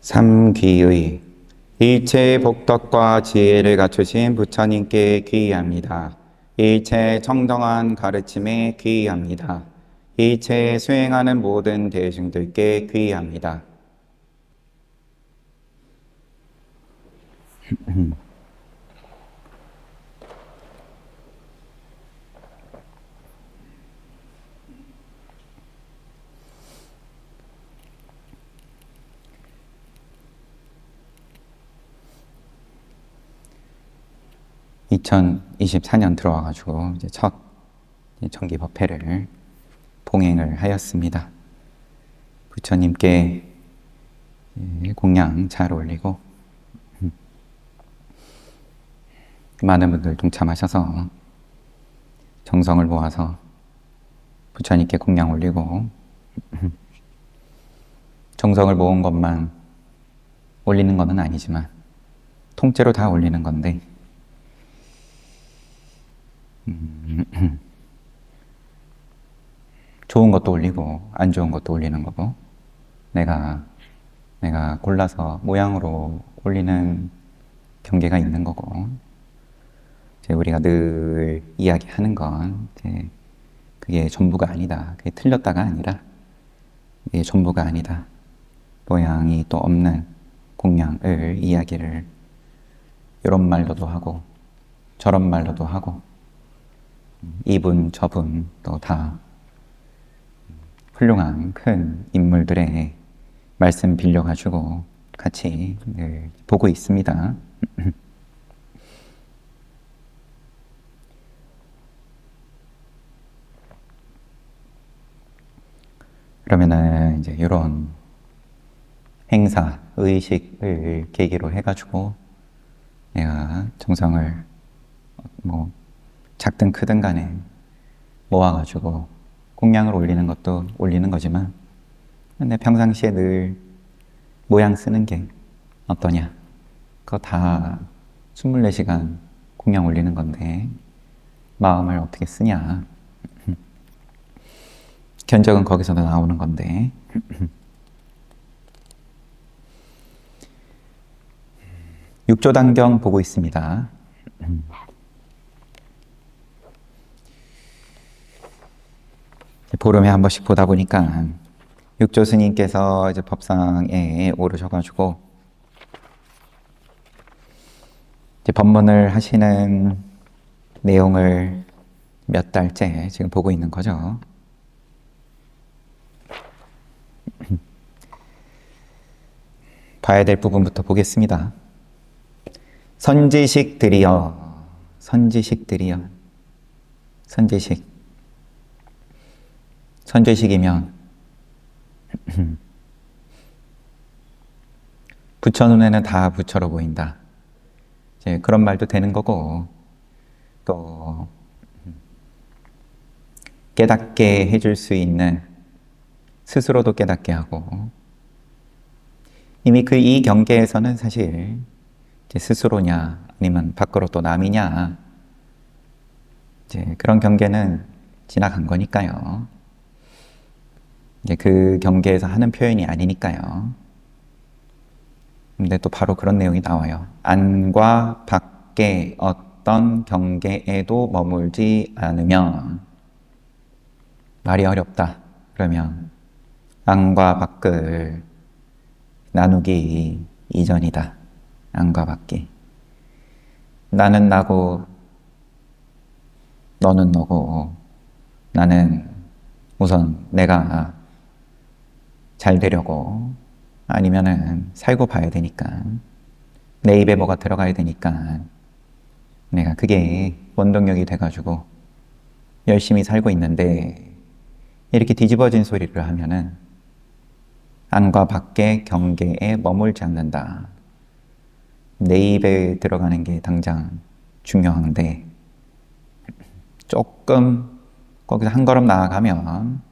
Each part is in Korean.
삼귀의 일체의 복덕과 지혜를 갖추신 부처님께 귀의합니다. 일체의 청정한 가르침에 귀의합니다. 일체에 수행하는 모든 대중들께 귀의합니다. 2024년 들어와가지고 이제 첫 정기법회를 봉행을 하였습니다. 부처님께 공양 잘 올리고 많은 분들 동참하셔서 정성을 모아서 부처님께 공양 올리고 정성을 모은 것만 올리는 것은 아니지만 통째로 다 올리는 건데 좋은 것도 올리고 안 좋은 것도 올리는 거고 내가 골라서 모양으로 올리는 경계가 있는 거고 이제 우리가 늘 이야기하는 건 이제 그게 전부가 아니다. 그게 틀렸다가 아니라 그게 전부가 아니다. 모양이 또 없는 공양을 이야기를 이런 말로도 하고 저런 말로도 하고 이분 저분 또 다 훌륭한 큰 인물들의 말씀 빌려가지고 같이 늘 보고 있습니다. 그러면은 이제 이런 행사, 의식을 계기로 해가지고 내가 정성을 뭐 작든 크든 간에 모아가지고 공양을 올리는 것도 올리는 거지만 근데 평상시에 늘 모양 쓰는 게 어떠냐? 그거 다 24시간 공양 올리는 건데 마음을 어떻게 쓰냐? 견적은 거기서도 나오는 건데 육조단경 보고 있습니다. 보름에 한 번씩 보다 보니까 육조 스님께서 이제 법상에 오르셔가지고 이제 법문을 하시는 내용을 몇 달째 지금 보고 있는 거죠. 봐야 될 부분부터 보겠습니다. 선지식들이여, 선지식들이여, 선지식. 선지식이면 부처 눈에는 다 부처로 보인다. 이제 그런 말도 되는 거고 또 깨닫게 해줄 수 있는 스스로도 깨닫게 하고 이미 그 이 경계에서는 사실 이제 스스로냐 아니면 밖으로 또 남이냐 이제 그런 경계는 지나간 거니까요. 이제 그 경계에서 하는 표현이 아니니까요. 근데 또 바로 그런 내용이 나와요. 안과 밖에 어떤 경계에도 머물지 않으면 말이 어렵다. 그러면 안과 밖을 나누기 이전이다. 안과 밖이. 나는 나고 너는 너고 나는 우선 내가 잘 되려고 아니면은 살고 봐야 되니까 내 입에 뭐가 들어가야 되니까 내가 그게 원동력이 돼가지고 열심히 살고 있는데 이렇게 뒤집어진 소리를 하면은 안과 밖의 경계에 머물지 않는다. 내 입에 들어가는 게 당장 중요한데 조금 거기서 한 걸음 나아가면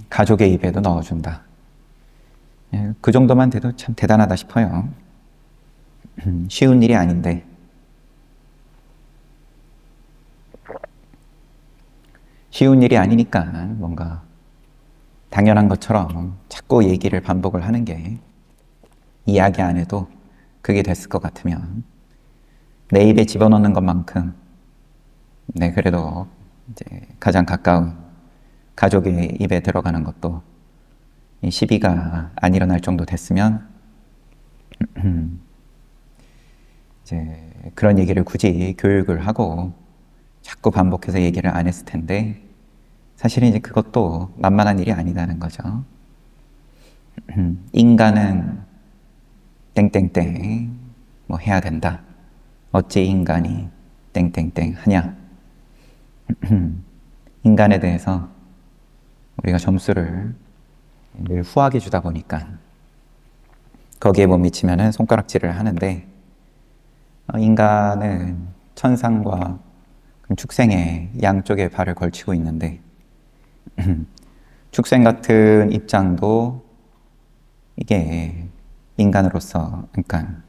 가족의 입에도 넣어준다. 그 정도만 돼도 참 대단하다 싶어요. 쉬운 일이 아닌데 쉬운 일이 아니니까 뭔가 당연한 것처럼 자꾸 얘기를 반복을 하는 게 이야기 안 해도 그게 됐을 것 같으면 내 입에 집어넣는 것만큼 그래도 이제 가장 가까운 가족의 입에 들어가는 것도 이 시비가 안 일어날 정도 됐으면 이제 그런 얘기를 굳이 교육을 하고 자꾸 반복해서 얘기를 안 했을 텐데 사실은 이제 그것도 만만한 일이 아니다는 거죠. 인간은 땡땡땡 뭐 해야 된다. 어찌 인간이 땡땡땡 하냐. 인간에 대해서 우리가 점수를 늘 후하게 주다 보니까 거기에 못 미치면은 손가락질을 하는데 인간은 천상과 축생의 양쪽에 발을 걸치고 있는데 축생 같은 입장도 이게 인간으로서 그러니까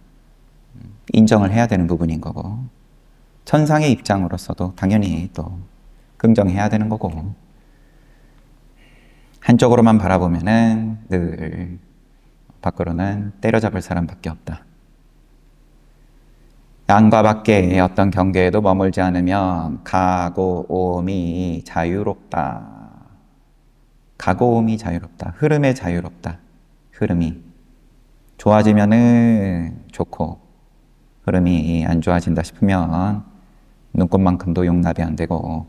인정을 해야 되는 부분인 거고 천상의 입장으로서도 당연히 또 긍정해야 되는 거고 한쪽으로만 바라보면은 늘 밖으로는 때려잡을 사람밖에 없다. 양과 밖의 어떤 경계에도 머물지 않으면 가고 옴이 자유롭다. 가고 옴이 자유롭다. 흐름에 자유롭다. 흐름이 좋아지면은 좋고 흐름이 안 좋아진다 싶으면 눈꽃만큼도 용납이 안 되고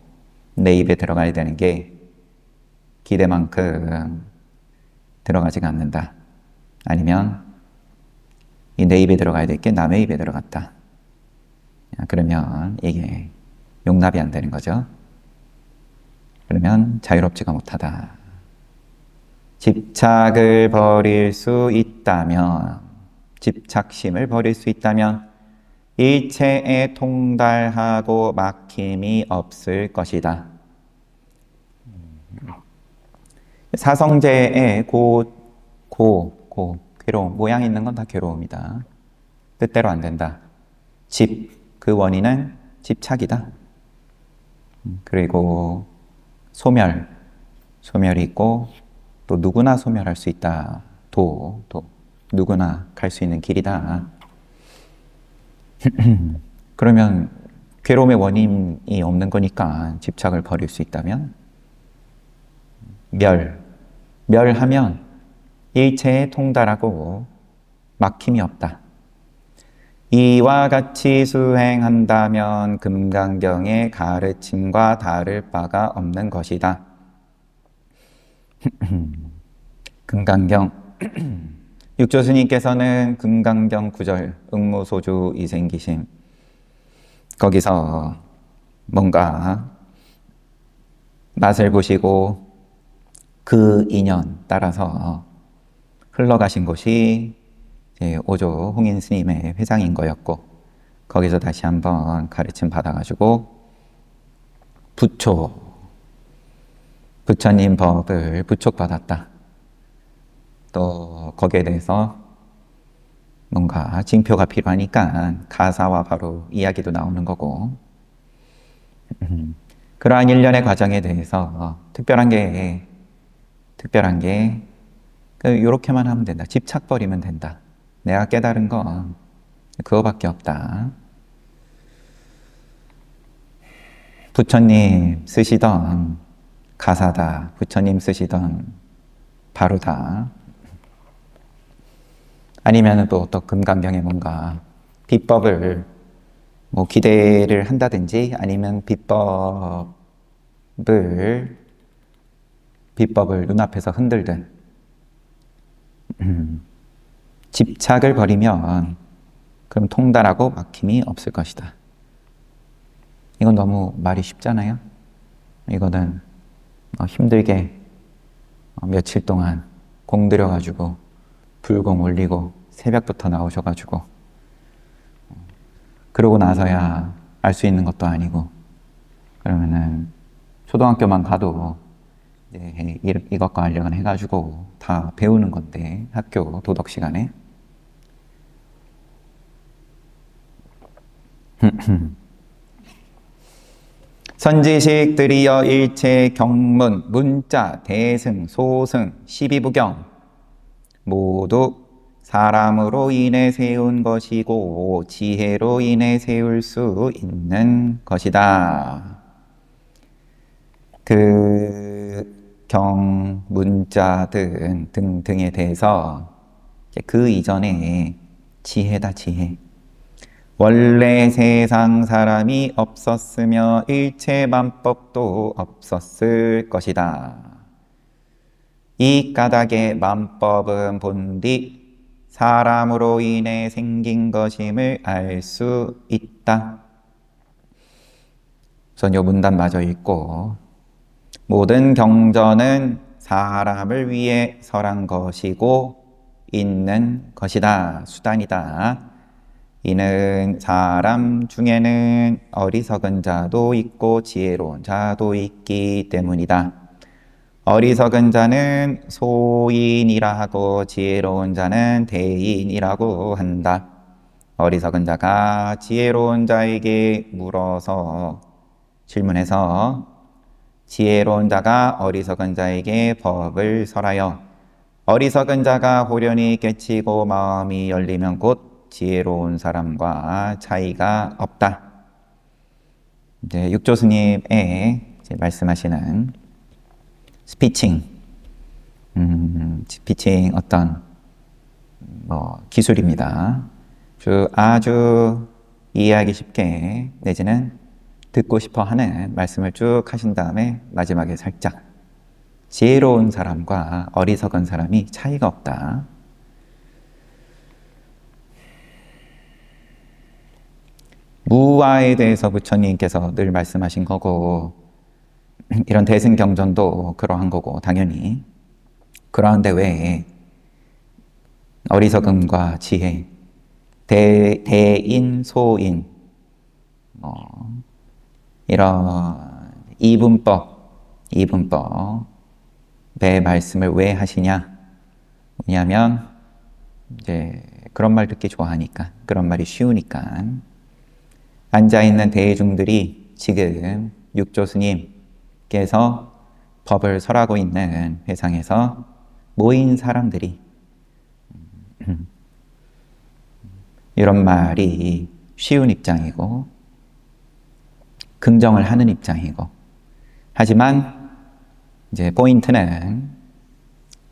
내 입에 들어가야 되는 게 기대만큼 들어가지가 않는다. 아니면 이 내 입에 들어가야 될 게 남의 입에 들어갔다. 그러면 이게 용납이 안 되는 거죠. 그러면 자유롭지가 못하다. 집착을 버릴 수 있다면, 집착심을 버릴 수 있다면 일체에 통달하고 막힘이 없을 것이다. 사성제의 괴로움, 모양 있는 건 다 괴로움이다. 뜻대로 안 된다. 그 원인은 집착이다. 그리고 소멸이 있고 또 누구나 소멸할 수 있다. 누구나 갈 수 있는 길이다. 그러면 괴로움의 원인이 없는 거니까 집착을 버릴 수 있다면 멸하면 일체에 통달하고 막힘이 없다. 이와 같이 수행한다면 금강경의 가르침과 다를 바가 없는 것이다. 금강경 육조스님께서는 금강경 9절 응무소주 이생기심 거기서 뭔가 맛을 보시고 그 인연 따라서 흘러가신 곳이 오조 홍인 스님의 회상인 거였고 거기서 다시 한번 가르침 받아가지고 부처님 법을 부촉받았다. 또 거기에 대해서 뭔가 징표가 필요하니까 가사와 바로 이야기도 나오는 거고 그러한 일련의 과정에 대해서 특별한 게 요렇게만 하면 된다. 집착 버리면 된다. 내가 깨달은 건 그거밖에 없다. 부처님 쓰시던 가사다. 부처님 쓰시던 바로다. 아니면 또 금강경에 뭔가 비법을 기대를 한다든지 아니면 비법을 눈앞에서 흔들든 집착을 버리면 그럼 통달하고 막힘이 없을 것이다. 이건 너무 말이 쉽잖아요. 이거는 힘들게 며칠 동안 공들여가지고 불공 올리고 새벽부터 나오셔가지고 그러고 나서야 알 수 있는 것도 아니고 그러면은 초등학교만 가도 이것과 관련은 해가지고 다 배우는 건데 학교 도덕 시간에 선지식들이여 일체 경문, 문자, 대승, 소승, 십이부경 모두 사람으로 인해 세운 것이고 지혜로 인해 세울 수 있는 것이다. 그 경, 문자 등등에 대해서 그 이전에 지혜다, 지혜. 원래 세상 사람이 없었으며 일체 만법도 없었을 것이다. 이 까닭의 만법은 본디 사람으로 인해 생긴 것임을 알 수 있다. 우선 요 문단 마저 읽고, 모든 경전은 사람을 위해 설한 것이고 있는 것이다. 수단이다. 이는 사람 중에는 어리석은 자도 있고 지혜로운 자도 있기 때문이다. 어리석은 자는 소인이라 하고 지혜로운 자는 대인이라고 한다. 어리석은 자가 지혜로운 자에게 물어서 질문해서 지혜로운 자가 어리석은 자에게 법을 설하여 어리석은 자가 호련히 깨치고 마음이 열리면 곧 지혜로운 사람과 차이가 없다. 이제 육조 스님의 말씀하시는 스피칭 어떤 기술입니다. 아주 이해하기 쉽게 내지는 듣고 싶어 하는 말씀을 쭉 하신 다음에 마지막에 살짝 지혜로운 사람과 어리석은 사람이 차이가 없다. 무와에 대해서 부처님께서 늘 말씀하신 거고 이런 대승경전도 그러한 거고 당연히 그러한데 왜 어리석음과 지혜, 대인, 소인 이런 이분법의 말씀을 왜 하시냐? 왜냐하면 이제 그런 말 듣기 좋아하니까, 그런 말이 쉬우니까. 앉아있는 대중들이 지금 육조 스님께서 법을 설하고 있는 회상에서 모인 사람들이 이런 말이 쉬운 입장이고 긍정을 하는 입장이고, 하지만 이제 포인트는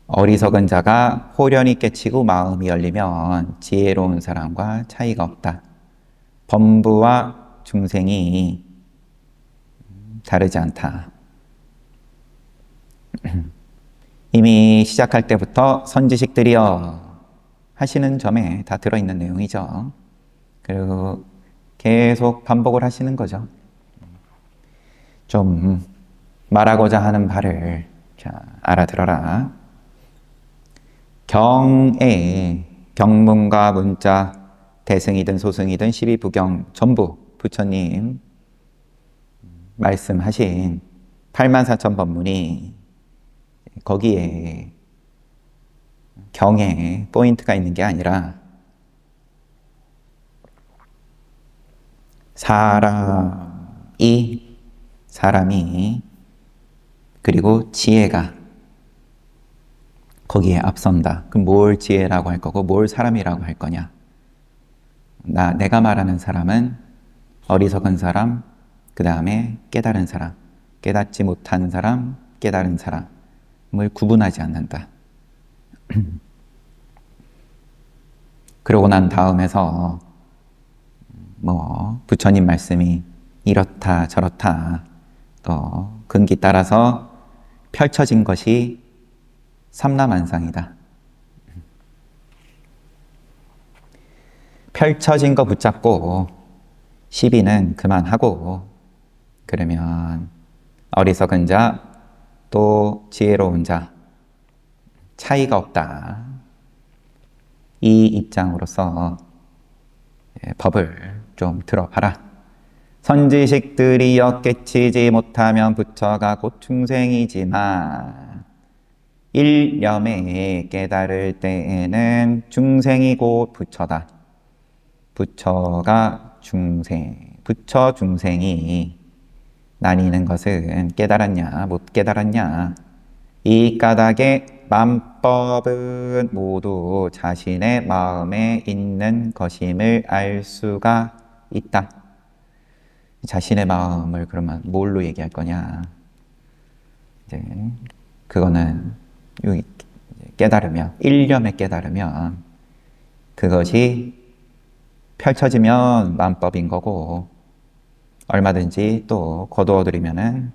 어리석은 자가 호련히 깨치고 마음이 열리면 지혜로운 사람과 차이가 없다. 범부와 중생이 다르지 않다. 이미 시작할 때부터 선지식들이여 하시는 점에 다 들어있는 내용이죠. 그리고 계속 반복을 하시는 거죠. 좀 말하고자 하는 바를 알아들어라. 경에 경문과 문자, 대승이든 소승이든 십이부경 전부 부처님 말씀하신 84,000법문이 거기에 경에 포인트가 있는 게 아니라 사람이 그리고 지혜가 거기에 앞선다. 그럼 뭘 지혜라고 할 거고 뭘 사람이라고 할 거냐? 내가 말하는 사람은 어리석은 사람, 그 다음에 깨달은 사람, 깨닫지 못한 사람, 깨달은 사람을 구분하지 않는다. 그러고 난 다음에서 부처님 말씀이 이렇다 저렇다 또 근기 따라서 펼쳐진 것이 삼라만상이다. 펼쳐진 거 붙잡고 시비는 그만하고, 그러면 어리석은 자 또 지혜로운 자 차이가 없다. 이 입장으로서 법을 좀 들어봐라. 선지식들이여 깨치지 못하면 부처가 곧 중생이지만 일념에 깨달을 때에는 중생이 곧 부처다. 부처가 중생, 부처 중생이 나뉘는 것은 깨달았냐 못 깨달았냐. 이 까닭의 만법은 모두 자신의 마음에 있는 것임을 알 수가 있다. 자신의 마음을 그러면 뭘로 얘기할 거냐. 이제 그거는 깨달으면, 일념에 깨달으면 그것이 펼쳐지면 만법인 거고, 얼마든지 또 거두어들이면은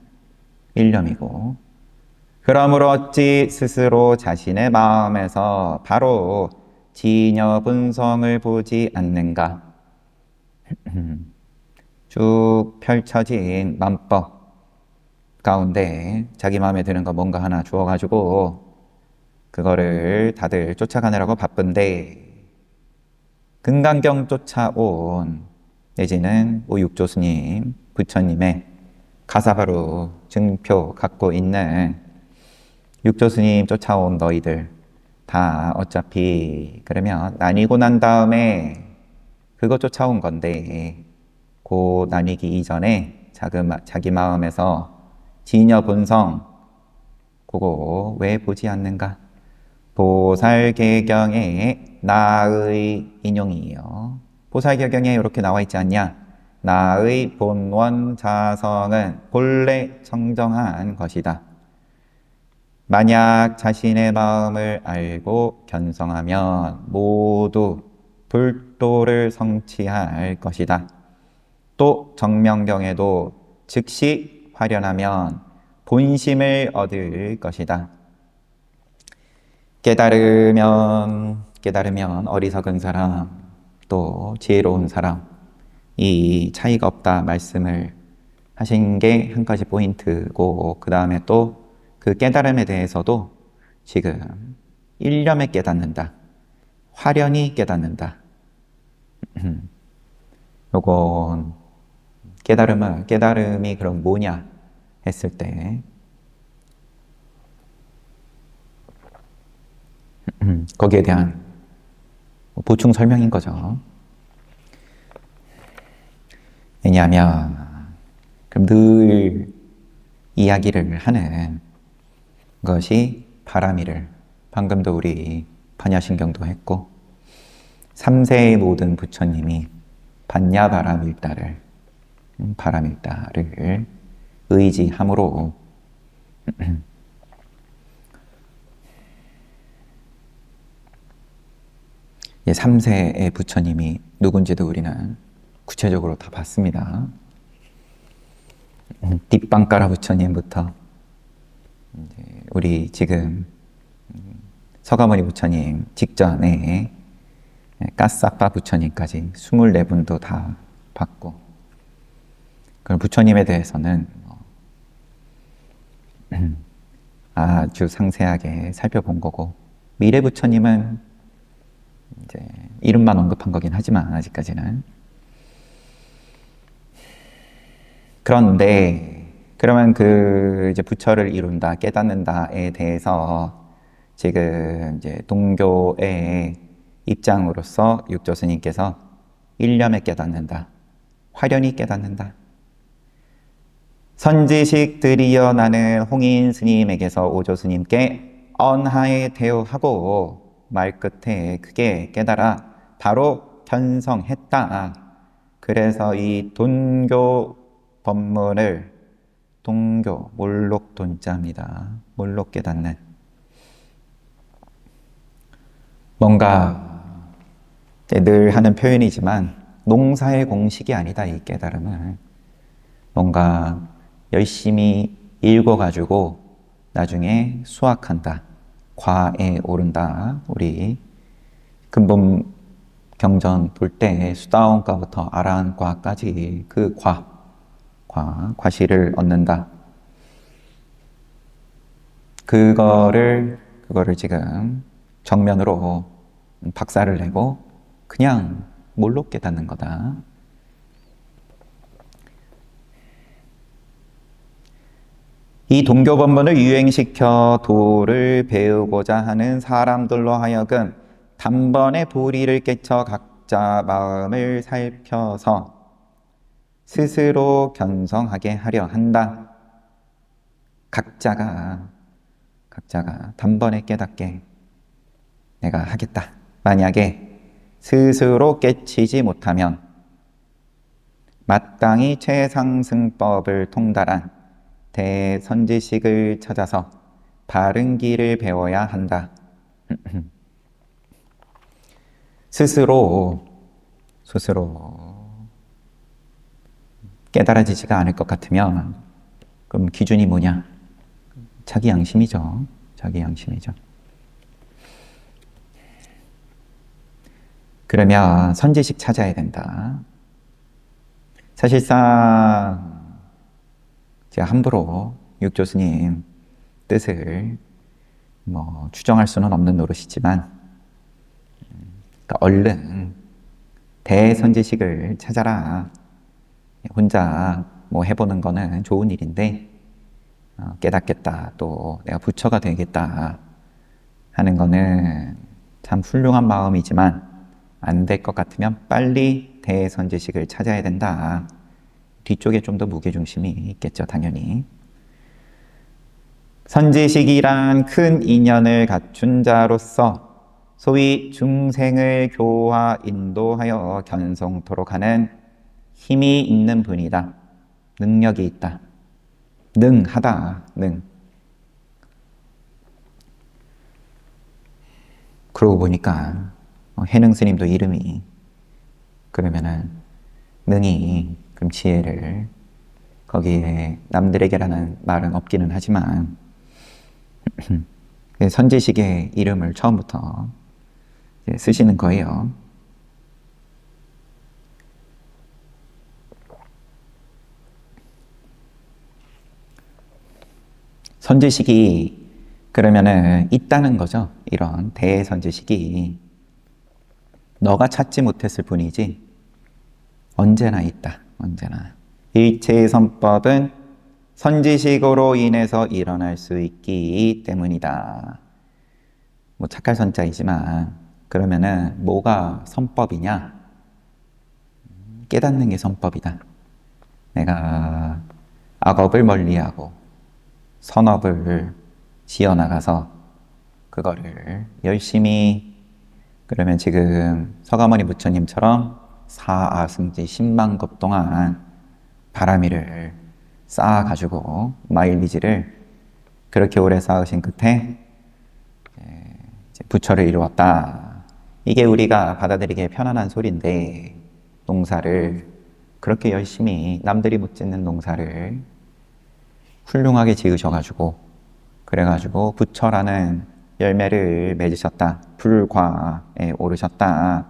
일념이고. 그러므로 어찌 스스로 자신의 마음에서 바로 진여 분성을 보지 않는가. 쭉 펼쳐진 만법 가운데 자기 마음에 드는 거 뭔가 하나 주어가지고 그거를 다들 쫓아가느라고 바쁜데, 금강경 쫓아온 내지는 오육조 스님, 부처님의 가사바로 증표 갖고 있는 육조 스님 쫓아온 너희들 다 어차피 그러면 나뉘고 난 다음에 그거 쫓아온 건데, 그 나뉘기 이전에 자기 마음에서 진여 본성 그거 왜 보지 않는가? 보살계경의 나의 인용이에요. 보살계경에 이렇게 나와 있지 않냐? 나의 본원 자성은 본래 청정한 것이다. 만약 자신의 마음을 알고 견성하면 모두 불도를 성취할 것이다. 또 정명경에도 즉시 화련하면 본심을 얻을 것이다. 깨달으면 어리석은 사람, 또 지혜로운 사람, 이 차이가 없다 말씀을 하신 게 한 가지 포인트고, 그 다음에 또 그 깨달음에 대해서도 지금 일념에 깨닫는다, 화련히 깨닫는다. 요건 깨달음이 그럼 뭐냐 했을 때 거기에 대한 보충 설명인 거죠. 왜냐하면 그럼 늘 이야기를 하는 것이 바람이를, 방금도 우리 반야신경도 했고 3세의 모든 부처님이 반야바라밀다를, 바라밀다를 의지함으로 3세의 부처님이 누군지도 우리는 구체적으로 다 봤습니다. 뒷방가라 부처님부터 우리 지금 서가모니 부처님 직전에 까싸빠 부처님까지 24분도 다 봤고, 그럼 부처님에 대해서는 아주 상세하게 살펴본 거고, 미래 부처님은 이제 이름만 언급한 거긴 하지만 아직까지는. 그런데 그러면 그 이제 부처를 이룬다, 깨닫는다에 대해서 지금 이제 동교의 입장으로서 육조 스님께서 일념에 깨닫는다, 화련히 깨닫는다. 선지식들이여 나는 홍인 스님에게서 오조 스님께 언하에 대우하고 말 끝에 크게 깨달아 바로 견성했다. 그래서 이 돈교 법문을, 동교, 몰록 돈자입니다. 몰록 깨닫는. 뭔가 늘 하는 표현이지만 농사의 공식이 아니다, 이 깨달음은. 뭔가 열심히 읽어가지고 나중에 수확한다, 과에 오른다. 우리 근본 경전 볼 때 수다원과부터 아라한과까지 그 과실을 얻는다. 그거를 지금 정면으로 박살을 내고 그냥 몰록 깨닫는 거다. 이 동교법문을 유행시켜 도를 배우고자 하는 사람들로 하여금 단번에 도리를 깨쳐 각자 마음을 살펴서 스스로 견성하게 하려 한다. 각자가 단번에 깨닫게 내가 하겠다. 만약에 스스로 깨치지 못하면 마땅히 최상승법을 통달한 대선지식을 찾아서 바른 길을 배워야 한다. 스스로 깨달아지지가 않을 것 같으면 그럼 기준이 뭐냐? 자기 양심이죠. 자기 양심이죠. 그러면 선지식 찾아야 된다. 사실상 제가 함부로 육조스님 뜻을 추정할 수는 없는 노릇이지만 그러니까 얼른 대선지식을 찾아라. 혼자 해보는 거는 좋은 일인데 깨닫겠다, 또 내가 부처가 되겠다 하는 거는 참 훌륭한 마음이지만 안 될 것 같으면 빨리 대선지식을 찾아야 된다. 뒤쪽에 좀 더 무게중심이 있겠죠, 당연히. 선지식이란 큰 인연을 갖춘 자로서 소위 중생을 교화 인도하여 견성토록 하는 힘이 있는 분이다. 능력이 있다. 능하다. 그러고 보니까 해능 스님도 이름이 그러면은 능히 그럼 지혜를 거기에 남들에게라는 말은 없기는 하지만 선지식의 이름을 처음부터 쓰시는 거예요. 선지식이 그러면은 있다는 거죠. 이런 대선지식이 너가 찾지 못했을 뿐이지 언제나 있다. 언제나. 일체의 선법은 선지식으로 인해서 일어날 수 있기 때문이다. 착할 선자이지만 그러면은 뭐가 선법이냐? 깨닫는 게 선법이다. 내가 악업을 멀리하고 선업을 지어나가서 그거를 열심히 그러면 지금 서가모니 부처님처럼 사아승지 10만 급 동안 바라미를 쌓아가지고 마일리지를 그렇게 오래 쌓으신 끝에 이제 부처를 이루었다. 이게 우리가 받아들이기에 편안한 소리인데 농사를 그렇게 열심히 남들이 못 짓는 농사를 훌륭하게 지으셔가지고 그래가지고 부처라는 열매를 맺으셨다. 불과에 오르셨다.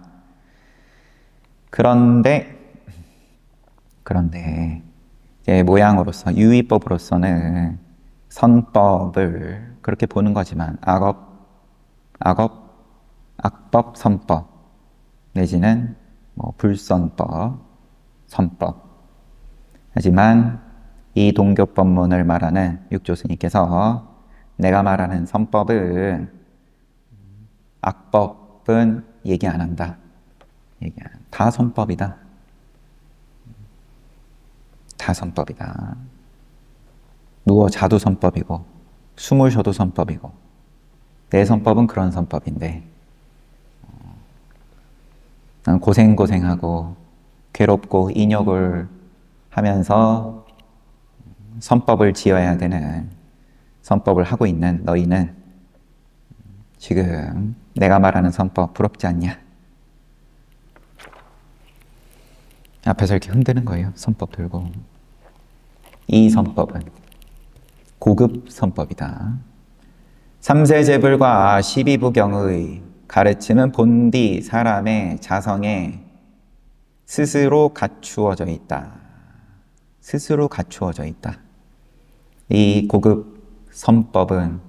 그런데 이제 모양으로서 유의법으로서는 선법을 그렇게 보는 거지만 악법, 선법 내지는 불선법, 선법. 하지만 이 동교법문을 말하는 육조스님께서 내가 말하는 선법은 악법은 얘기 안 한다. 다 선법이다. 다 선법이다. 누워 자도 선법이고 숨을 쉬어도 선법이고 내 선법은 그런 선법인데 난 고생하고 괴롭고 인욕을 하면서 선법을 지어야 되는 선법을 하고 있는 너희는 지금 내가 말하는 선법 부럽지 않냐? 앞에서 이렇게 흔드는 거예요. 선법 들고. 이 선법은 고급 선법이다. 삼세제불과 12부경의 가르침은 본디 사람의 자성에 스스로 갖추어져 있다. 스스로 갖추어져 있다. 이 고급 선법은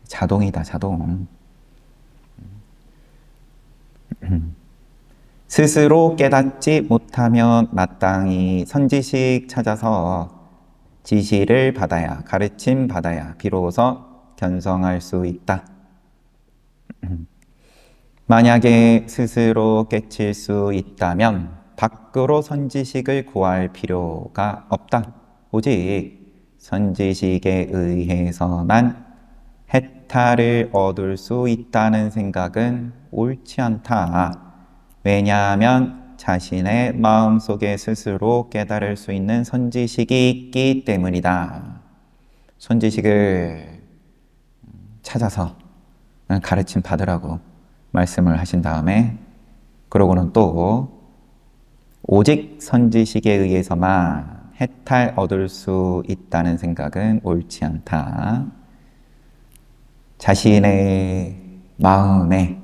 자동이다. 자동. 스스로 깨닫지 못하면 마땅히 선지식 찾아서 지시를 받아야, 가르침 받아야 비로소 견성할 수 있다. 만약에 스스로 깨칠 수 있다면 밖으로 선지식을 구할 필요가 없다. 오직 선지식에 의해서만 해탈을 얻을 수 있다는 생각은 옳지 않다. 왜냐하면 자신의 마음속에 스스로 깨달을 수 있는 선지식이 있기 때문이다. 선지식을 찾아서 가르침 받으라고 말씀을 하신 다음에, 그러고는 또 오직 선지식에 의해서만 해탈 얻을 수 있다는 생각은 옳지 않다. 자신의 마음에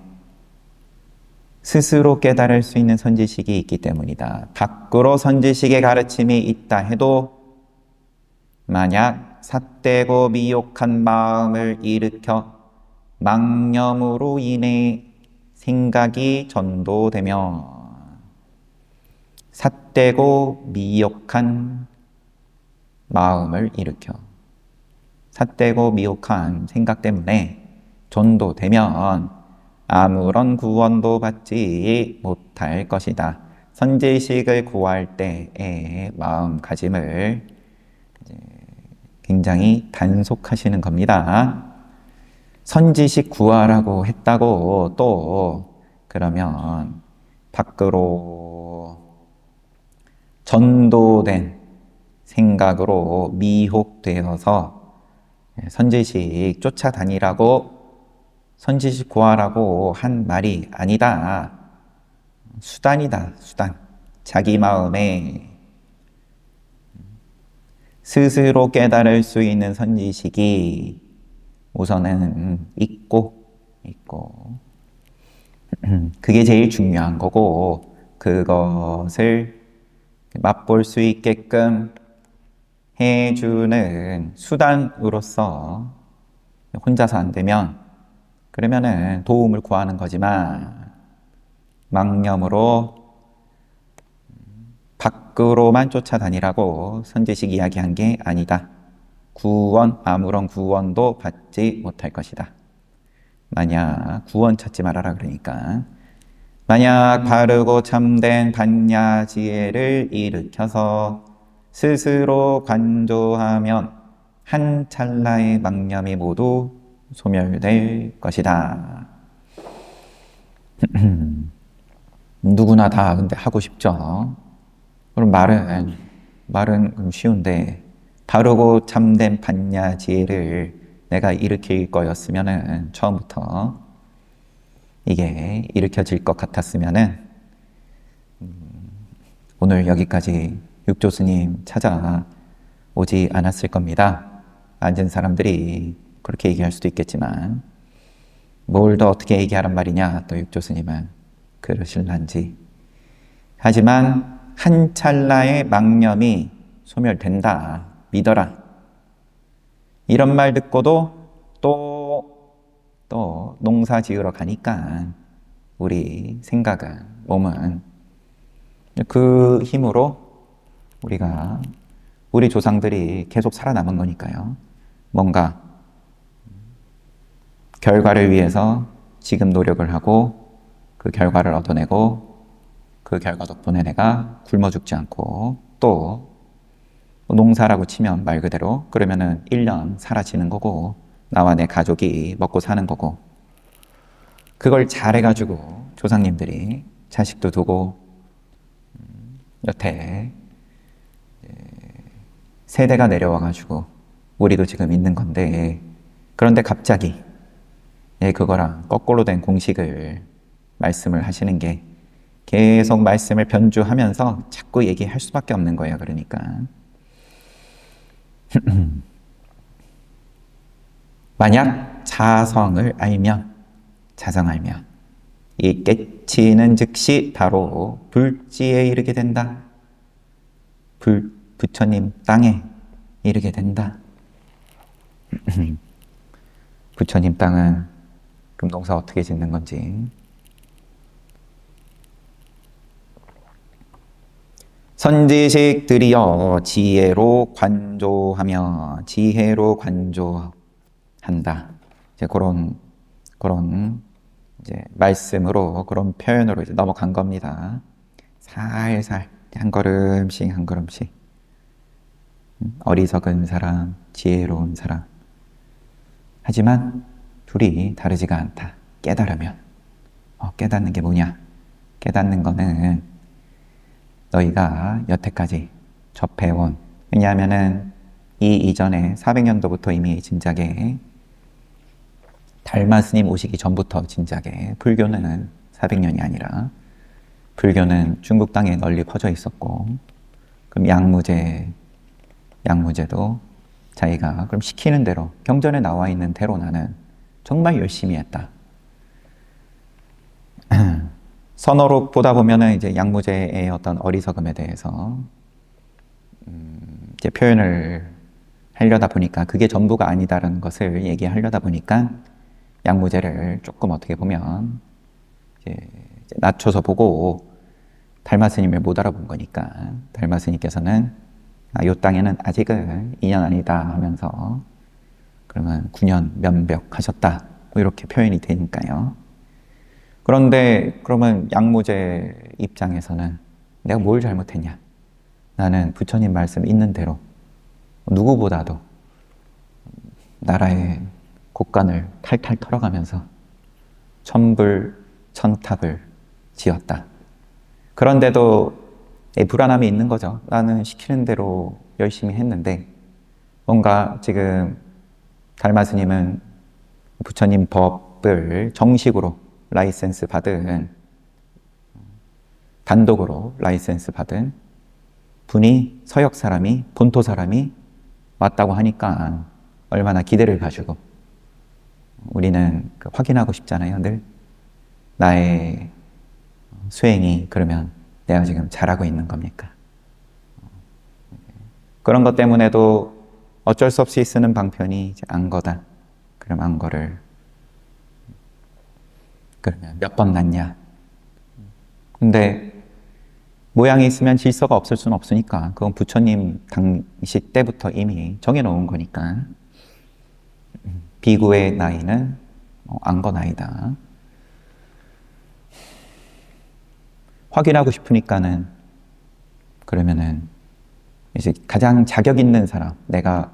스스로 깨달을 수 있는 선지식이 있기 때문이다. 밖으로 선지식의 가르침이 있다 해도 만약 삿되고 미혹한 마음을 일으켜 망념으로 인해 생각이 전도되며, 삿되고 미혹한 마음을 일으켜 삿되고 미혹한 생각 때문에 전도되면 아무런 구원도 받지 못할 것이다. 선지식을 구할 때의 마음가짐을 굉장히 단속하시는 겁니다. 선지식 구하라고 했다고 또 그러면 밖으로 전도된 생각으로 미혹되어서 선지식 쫓아다니라고, 선지식 구하라고 한 말이 아니다. 수단이다, 수단. 자기 마음에 스스로 깨달을 수 있는 선지식이 우선은 있고 그게 제일 중요한 거고, 그것을 맛볼 수 있게끔 해주는 수단으로서 혼자서 안 되면 그러면은 도움을 구하는 거지만, 망념으로 밖으로만 쫓아다니라고 선지식 이야기한 게 아니다. 아무런 구원도 받지 못할 것이다. 만약 구원 찾지 말아라 그러니까, 만약 바르고 참된 반야지혜를 일으켜서 스스로 관조하면 한 찰나의 망념이 모두 소멸될 것이다. 누구나 다 근데 하고 싶죠. 그럼 말은 그럼 쉬운데, 바르고 참된 반야지혜를 내가 일으킬 거였으면은 처음부터 이게 일으켜질 것 같았으면은 오늘 여기까지 육조스님 찾아오지 않았을 겁니다. 앉은 사람들이 그렇게 얘기할 수도 있겠지만, 뭘 더 어떻게 얘기하란 말이냐 또 육조스님은 그러실란지. 하지만 한 찰나의 망념이 소멸된다, 믿어라. 이런 말 듣고도 또 농사 지으러 가니까 우리 생각은, 몸은 그 힘으로 우리 조상들이 계속 살아남은 거니까요. 뭔가 결과를 위해서 지금 노력을 하고 그 결과를 얻어내고, 그 결과 덕분에 내가 굶어 죽지 않고, 또 농사라고 치면 말 그대로 그러면은 1년 사라지는 거고, 나와 내 가족이 먹고 사는 거고, 그걸 잘해가지고 조상님들이 자식도 두고 여태 세대가 내려와가지고 우리도 지금 있는 건데, 그런데 갑자기 그거랑 거꾸로 된 공식을 말씀을 하시는 게, 계속 말씀을 변주하면서 자꾸 얘기할 수밖에 없는 거예요. 그러니까 만약 자성을 알면 이 깨치는 즉시 바로 불지에 이르게 된다. 부처님 땅에 이르게 된다. 부처님 땅은 그럼 농사 어떻게 짓는 건지. 선지식들이여 지혜로 관조하며, 지혜로 관조한다. 이제 그런 이제 말씀으로, 그런 표현으로 이제 넘어간 겁니다. 살살 한 걸음씩 한 걸음씩 어리석은 사람, 지혜로운 사람. 하지만 둘이 다르지가 않다. 깨달으면. 깨닫는 게 뭐냐? 깨닫는 거는 너희가 여태까지 접해온, 왜냐하면은 이 이전에 400년도부터 이미 진작에 달마 스님 오시기 전부터 진작에 불교는 400년이 아니라 불교는 중국 땅에 널리 퍼져 있었고, 그럼 양무제도 자기가 그럼 시키는 대로, 경전에 나와 있는 대로 나는 정말 열심히 했다. 선어록 보다 보면은 이제 양무제의 어떤 어리석음에 대해서 이제 표현을 하려다 보니까 그게 전부가 아니다라는 것을 얘기하려다 보니까 양무제를 조금 어떻게 보면 이제 낮춰서 보고 달마 스님을 못 알아본 거니까 달마 스님께서는 요 땅에는 아직은 2년 아니다 하면서 그러면 9년 면벽하셨다 뭐 이렇게 표현이 되니까요. 그런데 그러면 양무제 입장에서는 내가 뭘 잘못했냐? 나는 부처님 말씀 있는 대로 누구보다도 나라의 곳간을 탈탈 털어가면서 천불 천탑을 지었다. 그런데도 불안함이 있는 거죠. 나는 시키는 대로 열심히 했는데 뭔가 지금 달마 스님은 부처님 법을 정식으로 라이센스 받은, 단독으로 라이센스 받은 분이, 서역 사람이, 본토 사람이 왔다고 하니까 얼마나 기대를 가지고 우리는 확인하고 싶잖아요. 늘 나의 수행이 그러면 내가 지금 잘하고 있는 겁니까? 그런 것 때문에도 어쩔 수 없이 쓰는 방편이 이제 안거다. 그럼 안거를 그러면 몇 번 났냐? 근데 모양이 있으면 질서가 없을 수는 없으니까 그건 부처님 당시 때부터 이미 정해놓은 거니까 비구의 나이는 안거 나이다. 확인하고 싶으니까는 그러면은 이제 가장 자격 있는 사람, 내가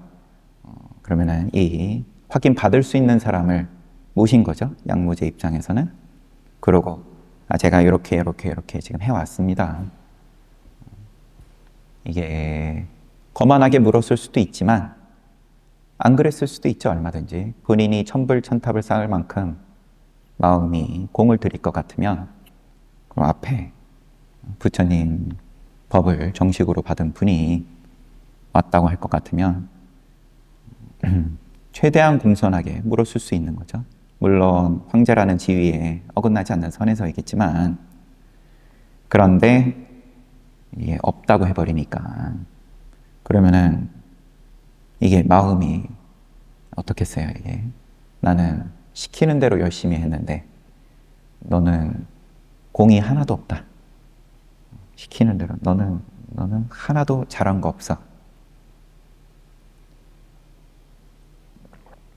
그러면은 이 확인 받을 수 있는 사람을 모신 거죠. 양무제 입장에서는. 그러고 제가 이렇게 지금 해왔습니다. 이게 거만하게 물었을 수도 있지만 안 그랬을 수도 있죠. 얼마든지 본인이 천불천탑을 쌓을 만큼 마음이 공을 들일 것 같으면 그럼 앞에 부처님 법을 정식으로 받은 분이 왔다고 할 것 같으면 최대한 공손하게 물었을 수 있는 거죠. 물론 황제라는 지위에 어긋나지 않는 선에서이겠지만 그런데 이게 없다고 해버리니까 그러면은 이게 마음이 어떻겠어요. 이게 나는 시키는 대로 열심히 했는데 너는 공이 하나도 없다. 시키는 대로 너는 하나도 잘한 거 없어.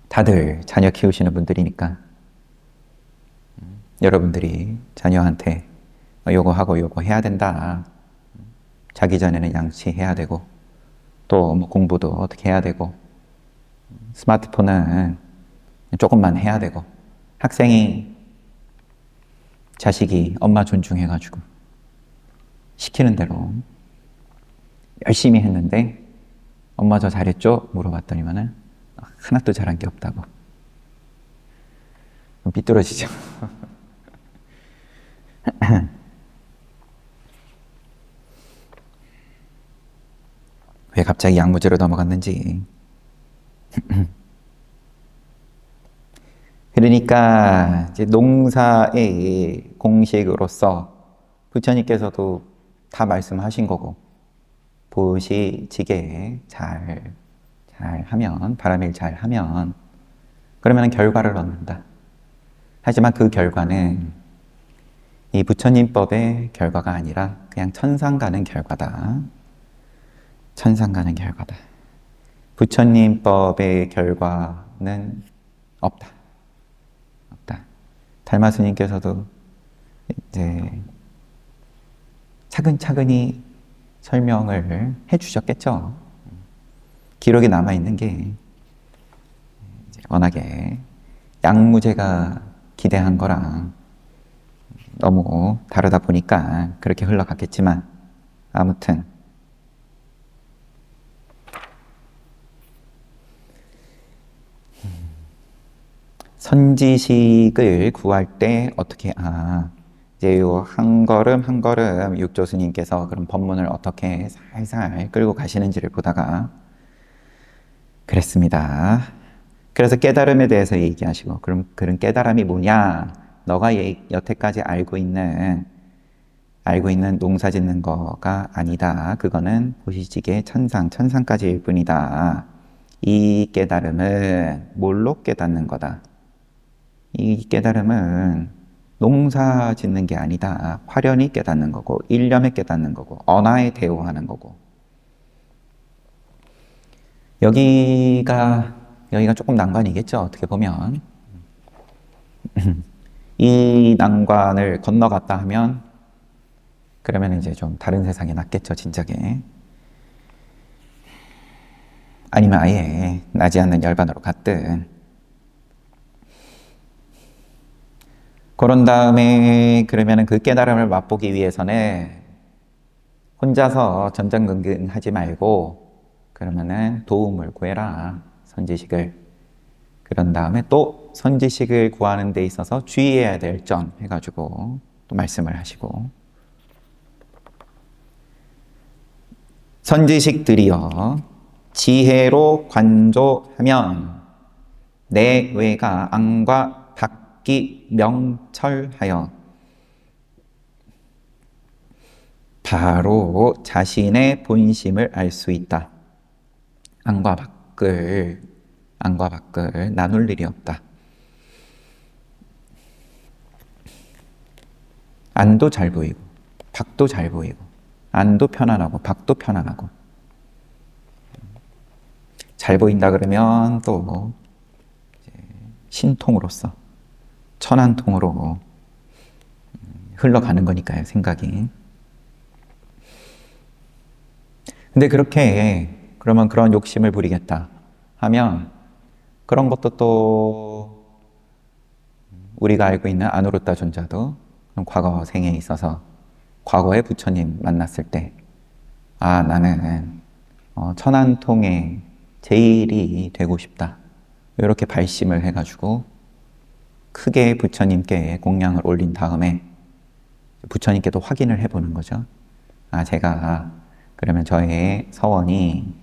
다들 자녀 키우시는 분들이니까 여러분들이 자녀한테 요거 하고 요거 해야 된다. 자기 전에는 양치해야 되고 또 뭐 공부도 어떻게 해야 되고 스마트폰은 조금만 해야 되고 학생이 자식이 엄마 존중해가지고 시키는 대로 열심히 했는데 엄마 저 잘했죠? 물어봤더니만은 하나도 잘한 게 없다고. 그럼 삐뚤어지죠. 왜 갑자기 양무제로 넘어갔는지. 그러니까 이제 농사의 공식으로서 부처님께서도 다 말씀하신 거고 보시지게 잘 하면, 바람일 잘 하면 그러면 결과를 얻는다. 하지만 그 결과는 이 부처님법의 결과가 아니라 그냥 천상 가는 결과다. 천상 가는 결과다. 부처님법의 결과는 없다. 달마 스님께서도 이제 차근차근히 설명을 해 주셨겠죠. 기록에 남아있는 게 워낙에 양무제가 기대한 거랑 너무 다르다 보니까 그렇게 흘러갔겠지만, 아무튼 선지식을 구할 때 어떻게, 이제 요 한 걸음 한 걸음 육조 스님께서 그런 법문을 어떻게 살살 끌고 가시는지를 보다가 그랬습니다. 그래서 깨달음에 대해서 얘기하시고, 그럼 그런 깨달음이 뭐냐? 너가 여태까지 알고 있는 농사 짓는 거가 아니다. 그거는 보시지게 천상까지일 뿐이다. 이 깨달음은 뭘로 깨닫는 거다? 이 깨달음은 농사 짓는 게 아니다. 화련히 깨닫는 거고, 일념에 깨닫는 거고, 언하에 대오하는 거고. 여기가 조금 난관이겠죠. 어떻게 보면. 이 난관을 건너갔다 하면, 그러면 이제 좀 다른 세상에 낫겠죠, 진작에. 아니면 아예 나지 않는 열반으로 갔든. 그런 다음에 그러면은 그 깨달음을 맛보기 위해서는 혼자서 전전긍긍하지 말고 그러면은 도움을 구해라. 선지식을. 그런 다음에 또 선지식을 구하는 데 있어서 주의해야 될 점 해가지고 또 말씀을 하시고, 선지식들이여 지혜로 관조하면 내외가 앙과 닦기 명철하여 바로 자신의 본심을 알 수 있다. 안과 밖을 나눌 일이 없다. 안도 잘 보이고 밖도 잘 보이고, 안도 편안하고 밖도 편안하고. 잘 보인다 그러면 또 신통으로서 천안통으로 흘러가는 거니까요, 생각이. 근데 그러면 그런 욕심을 부리겠다 하면 그런 것도 또 우리가 알고 있는 아누루타 존자도 과거 생에 있어서 과거의 부처님 만났을 때, 나는 천안통의 제일이 되고 싶다. 이렇게 발심을 해가지고 크게 부처님께 공양을 올린 다음에 부처님께도 확인을 해보는 거죠. 제가 그러면 저의 서원이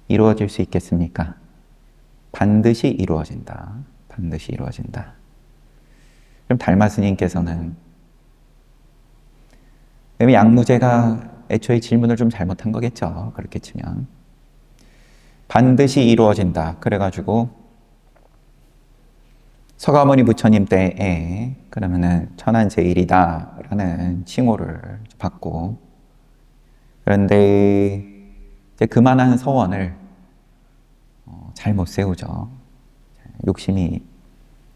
이루어질 수 있겠습니까? 반드시 이루어진다. 반드시 이루어진다. 그럼 달마 스님께서는, 양무제가 애초에 질문을 좀 잘못한 거겠죠. 그렇게 치면. 반드시 이루어진다. 그래가지고 서가모니 부처님 때에 그러면은 천안제일이다 라는 칭호를 받고, 그런데 이제 그만한 서원을 잘 못 세우죠. 욕심이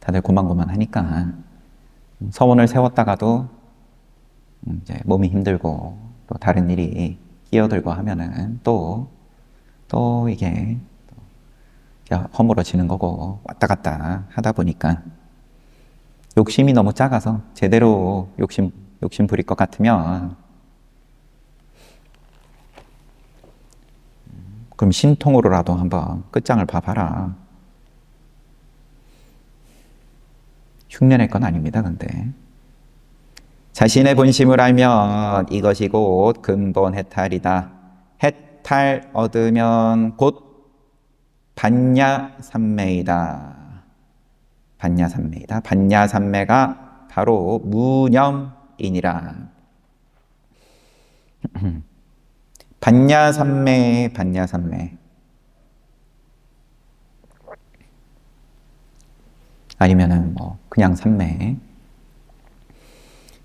다들 고만고만하니까 서원을 세웠다가도 이제 몸이 힘들고 또 다른 일이 끼어들고 하면은 또 이게 허물어지는 거고, 왔다 갔다 하다 보니까 욕심이 너무 작아서 제대로 욕심 부릴 것 같으면 그럼 신통으로라도 한번 끝장을 봐봐라. 흉내낼 건 아닙니다. 근데 자신의 본심을 알면 이것이 곧 근본 해탈이다. 해탈 얻으면 곧 반야삼매이다. 반야삼매이다. 반야삼매가 바로 무념이니라. 반야삼매. 아니면은 그냥 삼매.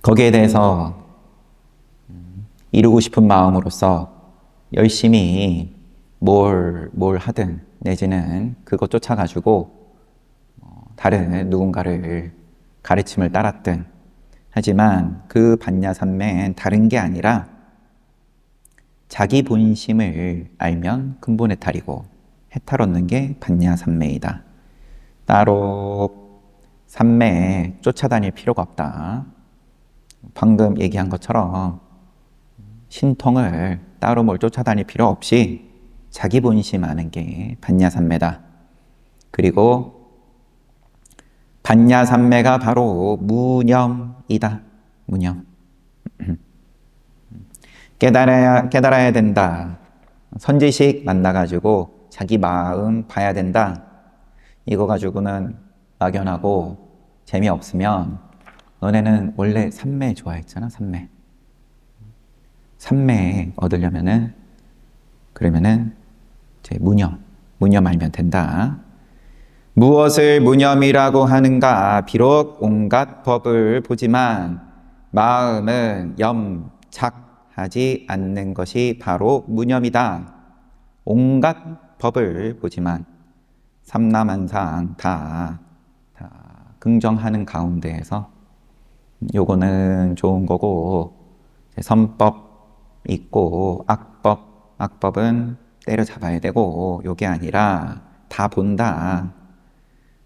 거기에 대해서 이루고 싶은 마음으로서 열심히 뭘 하든, 내지는 그거 쫓아가지고 다른 누군가를 가르침을 따랐든 하지만 그 반야삼매는 다른 게 아니라 자기 본심을 알면 근본 해탈이고, 해탈 얻는 게 반야삼매이다. 따로 삼매에 쫓아다닐 필요가 없다. 방금 얘기한 것처럼 신통을 따로 뭘 쫓아다닐 필요 없이 자기 본심 아는 게 반야삼매다. 그리고 반야삼매가 바로 무념이다. 무념. 깨달아야 된다. 선지식 만나가지고 자기 마음 봐야 된다. 이거 가지고는 막연하고 재미없으면 너네는 원래 삼매 좋아했잖아. 삼매. 삼매 얻으려면은 그러면은 이제 무념 알면 된다. 무엇을 무념이라고 하는가? 비록 온갖 법을 보지만 마음은 염착하지 않는 것이 바로 무념이다. 온갖 법을 보지만 삼라만상 다 긍정하는 가운데에서 요거는 좋은 거고, 선법 있고 악법은 때려잡아야 되고, 요게 아니라 다 본다.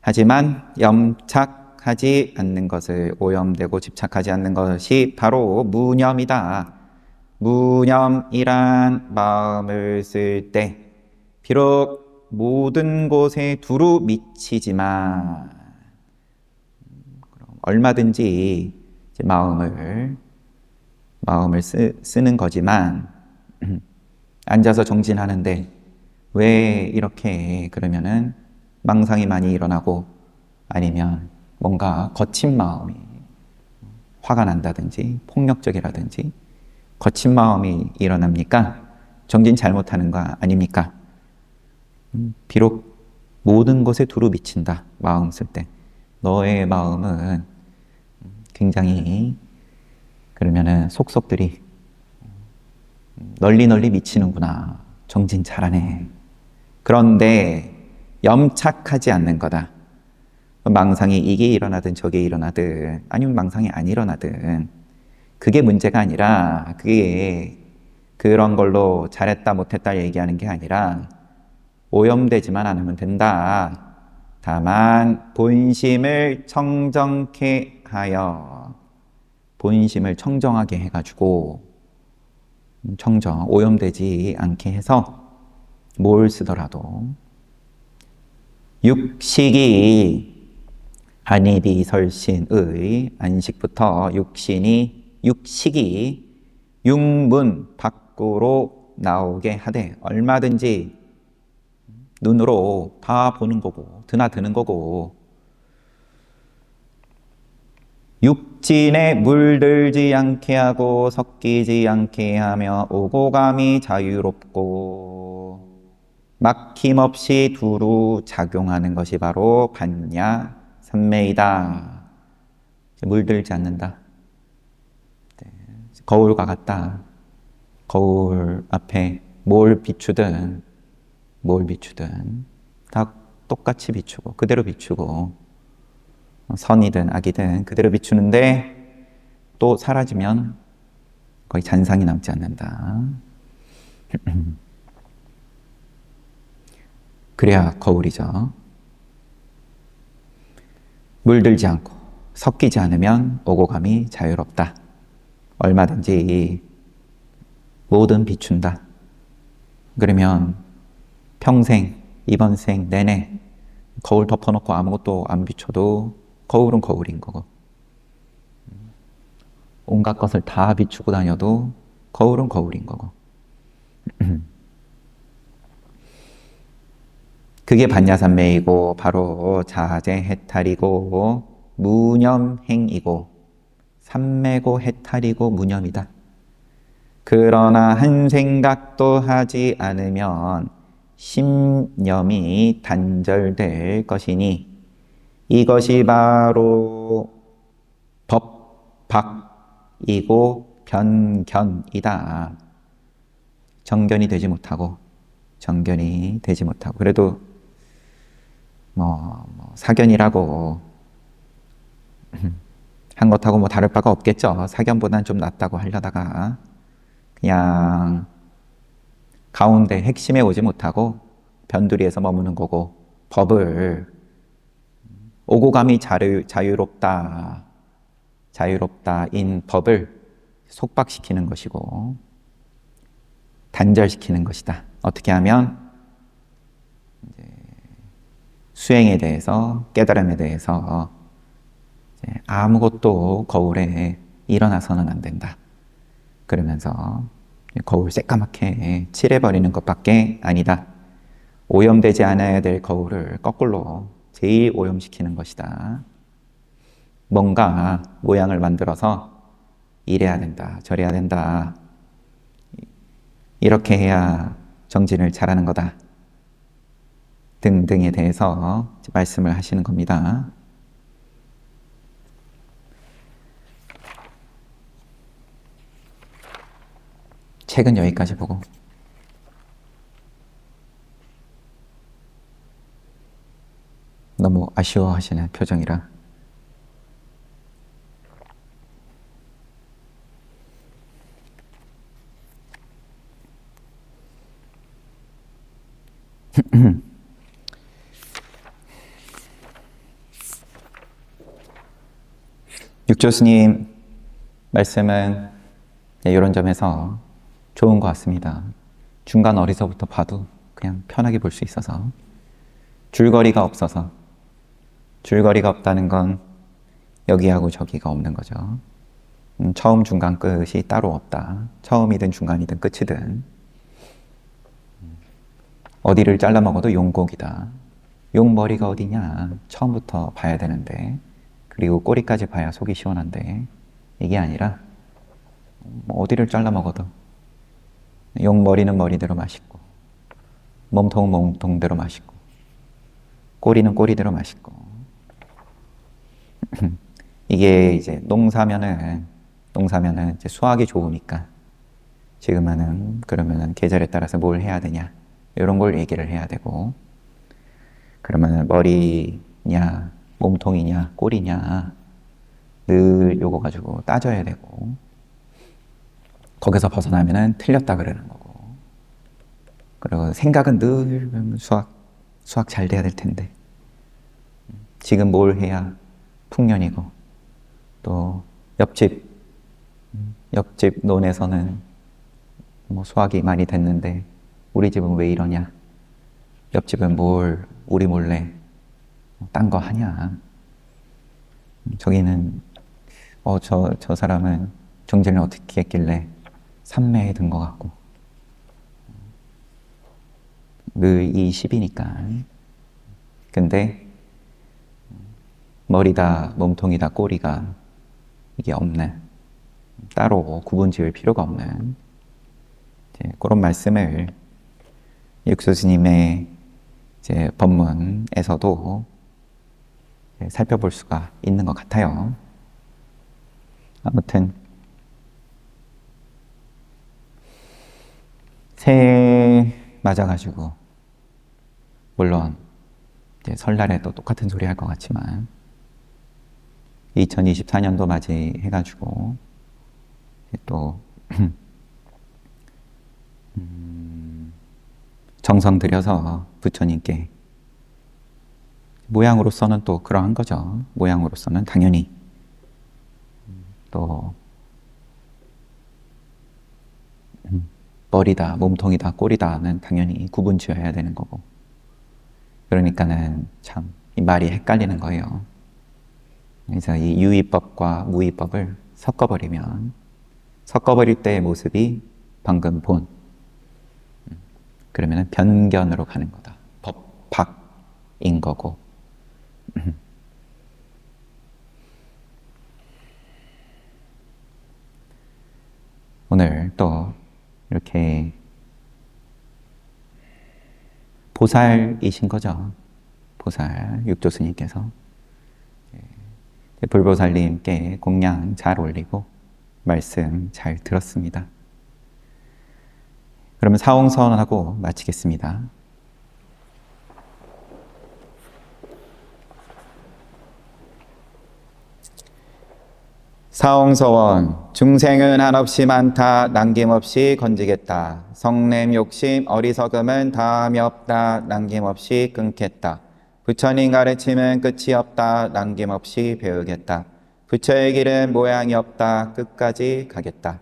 하지만 염착하지 않는 것을, 오염되고 집착하지 않는 것이 바로 무념이다. 무념이란 마음을 쓸 때 비록 모든 곳에 두루 미치지만 얼마든지 이제 마음을 쓰는 거지만 앉아서 정진하는데 왜 이렇게 그러면은 망상이 많이 일어나고, 아니면 뭔가 거친 마음이 화가 난다든지 폭력적이라든지 거친 마음이 일어납니까? 정진 잘못하는 거 아닙니까? 비록 모든 것에 두루 미친다. 마음 쓸 때 너의 마음은 굉장히 그러면은 속속들이 널리 미치는구나. 정진 잘하네. 그런데 염착하지 않는 거다. 망상이 이게 일어나든 저게 일어나든, 아니면 망상이 안 일어나든 그게 문제가 아니라, 그게 그런 걸로 잘했다 못했다 얘기하는 게 아니라 오염되지만 않으면 된다. 다만 본심을 청정케 하여, 본심을 청정하게 해가지고 오염되지 않게 해서 뭘 쓰더라도 육식이 안입이 설신의, 안식부터 육식이 육문 밖으로 나오게 하되, 얼마든지 눈으로 다 보는 거고 드나드는 거고, 육진에 물들지 않게 하고 섞이지 않게 하며 오고 감이 자유롭고 막힘없이 두루 작용하는 것이 바로 반야 삼매이다. 물들지 않는다. 거울과 같다. 거울 앞에 뭘 비추든 다 똑같이 비추고 그대로 비추고, 선이든 악이든 그대로 비추는데 또 사라지면 거의 잔상이 남지 않는다. 그래야 거울이죠. 물들지 않고 섞이지 않으면 오고 감이 자유롭다. 얼마든지 뭐든 비춘다. 그러면 평생, 이번 생 내내 거울 덮어놓고 아무것도 안 비춰도 거울은 거울인 거고, 온갖 것을 다 비추고 다녀도 거울은 거울인 거고, 그게 반야삼매이고 바로 자제해탈이고 무념행이고, 삼매고 해탈이고 무념이다. 그러나 한 생각도 하지 않으면 심념이 단절될 것이니 이것이 바로 법박이고 변견이다. 정견이 되지 못하고 그래도 사견이라고 한 것하고 다를 바가 없겠죠. 사견보다는 좀 낫다고 하려다가 그냥 가운데 핵심에 오지 못하고 변두리에서 머무는 거고, 법을 오고 감이 자유롭다인 법을 속박시키는 것이고 단절시키는 것이다. 어떻게 하면 수행에 대해서, 깨달음에 대해서 아무것도 거울에 일어나서는 안 된다. 그러면서 거울 새까맣게 칠해버리는 것밖에 아니다. 오염되지 않아야 될 거울을 거꾸로 제일 오염시키는 것이다. 뭔가 모양을 만들어서 이래야 된다, 저래야 된다. 이렇게 해야 정진을 잘하는 거다. 등등에 대해서 말씀을 하시는 겁니다. 책은 여기까지 보고 너무 아쉬워하시는 표정이라 육조 스님 말씀은 이런 점에서 좋은 것 같습니다. 중간 어디서부터 봐도 그냥 편하게 볼 수 있어서 줄거리가 없다는 건 여기하고 저기가 없는 거죠. 처음, 중간, 끝이 따로 없다. 처음이든 중간이든 끝이든 어디를 잘라 먹어도 용곡이다. 용머리가 어디냐? 처음부터 봐야 되는데, 그리고 꼬리까지 봐야 속이 시원한데, 이게 아니라 어디를 잘라 먹어도 용머리는 머리대로 맛있고, 몸통은 몸통대로 맛있고, 꼬리는 꼬리대로 맛있고. 이게 이제 농사면은 이제 수확이 좋으니까 지금은 그러면은 계절에 따라서 뭘 해야 되냐, 이런 걸 얘기를 해야 되고, 그러면은 머리냐, 몸통이냐, 꼬리냐, 늘 요거 가지고 따져야 되고, 거기서 벗어나면은 틀렸다 그러는 거고, 그리고 생각은 늘 수학 잘 돼야 될 텐데, 지금 뭘 해야 풍년이고, 또 옆집 논에서는 뭐 수확이 많이 됐는데 우리 집은 왜 이러냐? 옆집은 뭘 우리 몰래 딴 거 하냐? 저기는 저 사람은 정진을 어떻게 했길래 삼매에 든 것 같고, 늘 이 시비니까. 근데 머리다, 몸통이다, 꼬리가 이게 없는, 따로 구분 지을 필요가 없는 그런 말씀을 육조 스님의 이제 법문에서도 살펴볼 수가 있는 것 같아요. 아무튼 새해 맞아가지고, 물론 이제 설날에도 똑같은 소리 할 것 같지만 2024년도 맞이해가지고 또 정성 들여서 부처님께, 모양으로서는 또 그러한 거죠. 모양으로서는 당연히 또 머리다, 몸통이다, 꼬리다는 당연히 구분 지어야 되는 거고, 그러니까는 참 이 말이 헷갈리는 거예요. 그래서 이 유의법과 무의법을 섞어버릴 때의 모습이 방금 본, 그러면은 변견으로 가는 거다. 법박인 거고. 오늘 또 이렇게 보살이신 거죠. 보살, 육조 스님께서 불보살님께 공양 잘 올리고 말씀 잘 들었습니다. 그러면 사홍선언하고 마치겠습니다. 사홍서원 중생은 한없이 많다 남김없이 건지겠다. 성냄 욕심 어리석음은 다함이 없다 남김없이 끊겠다. 부처님 가르침은 끝이 없다 남김없이 배우겠다. 부처의 길은 모양이 없다 끝까지 가겠다.